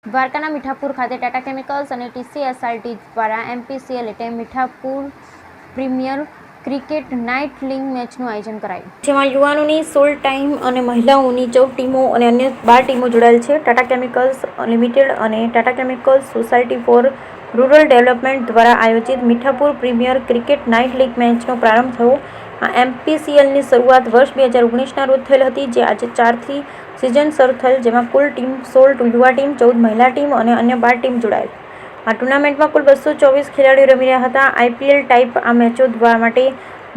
દ્વારકાના મીઠાપુર ખાતે ટાટા કેમિકલ્સ અને TCSRT દ્વારા MPCL એટલે Mithapur premier cricket night league મેચનું આયોજન કરાયું, જેમાં યુવાનોની 16 ટીમ અને મહિલાઓની 14 ટીમો અને અન્ય 12 ટીમો જોડાયેલ છે. ટાટા કેમિકલ્સ લિમિટેડ અને Tata chemicals society for rural development દ્વારા આયોજિત Mithapur premier cricket night league મેચનો પ્રારંભ થયો. આ MPCLની શરૂઆત વર્ષ 2019ના રોજ થયેલ હતી, જે આજે 4થી સિઝન શરૂ થયેલ, જેમાં કુલ ટીમ 16 યુવા ટીમ, 14 મહિલા ટીમ અને અન્ય 12 ટીમ જોડાયેલ. આ ટુર્નામેન્ટમાં કુલ 224 ખેલાડીઓ રમી રહ્યા હતા. IPL ટાઇપ આ મેચો માટે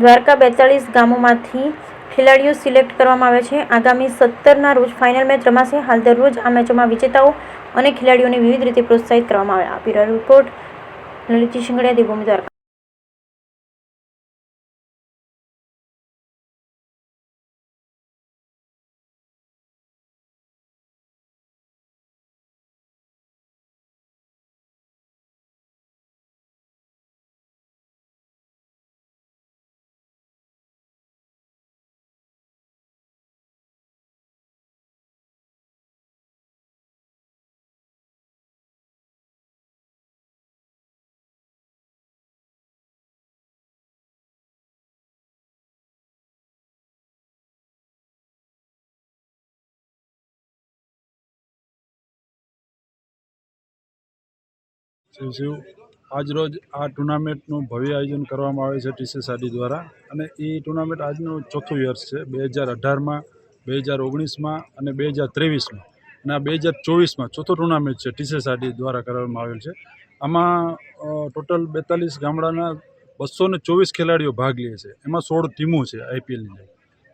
દ્વારકા 42 ગામોમાંથી ખેલાડીઓ સિલેક્ટ કરવામાં આવ્યા છે. આગામી 17ના રોજ ફાઇનલ મેચ રમાશે. હાલ દરરોજ આ મેચોમાં વિજેતાઓ અને ખેલાડીઓને વિવિધ રીતે પ્રોત્સાહિત કરવામાં આવ્યા. Bureau report, Lalitji Shingadiya, Devbhoomi, Dwarka. શિવ આજરોજ આ ટુર્નામેન્ટનું ભવ્ય આયોજન કરવામાં આવે છે TCSRT દ્વારા, અને એ ટુર્નામેન્ટ આજનું ચોથું વર્ષ છે. 2018માં, 2019માં અને 2023માં, અને આ 2024માં ચોથો ટુર્નામેન્ટ છે TCSRT દ્વારા કરવામાં આવેલ છે. આમાં ટોટલ 42 ગામડાના 224 ખેલાડીઓ ભાગ લે છે. એમાં 16 ટીમો છે IPLની,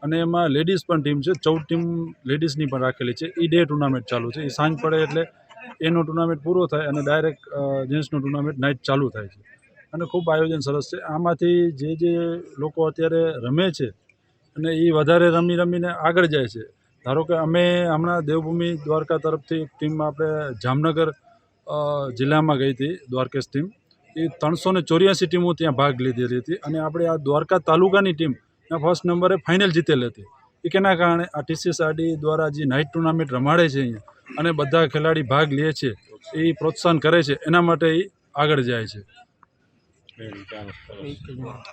અને એમાં લેડીઝ પણ ટીમ છે. 14 ટીમ લેડીઝની પણ રાખેલી છે. એ ડે ટુર્નામેન્ટ ચાલુ છે. એ સાંજ પડે એટલે એનો ટુર્નામેન્ટ પૂરો થાય અને ડાયરેક્ટ જેન્ટ્સનો ટુર્નામેન્ટ નાઇટ ચાલુ થાય છે. અને ખૂબ આયોજન સરસ છે. આમાંથી જે લોકો અત્યારે રમે છે અને એ વધારે રમીને આગળ જાય છે. ધારો કે અમે હમણાં દેવભૂમિ દ્વારકા તરફથી એક ટીમ આપણે જામનગર જિલ્લામાં ગઈ હતી, દ્વારકેશ ટીમ. એ 384 ટીમો ત્યાં ભાગ લીધેલી હતી, અને આપણે આ દ્વારકા તાલુકાની ટીમ ફર્સ્ટ નંબરે ફાઇનલ જીતેલી હતી. એ કેના કારણે આ TCSRT દ્વારા જે નાઇટ ટુર્નામેન્ટ રમાડે છે અહીંયા, અને બધા ખેલાડી ભાગ લે છે, એ પ્રોત્સાહન કરે છે, એના માટે એ આગળ જાય છે.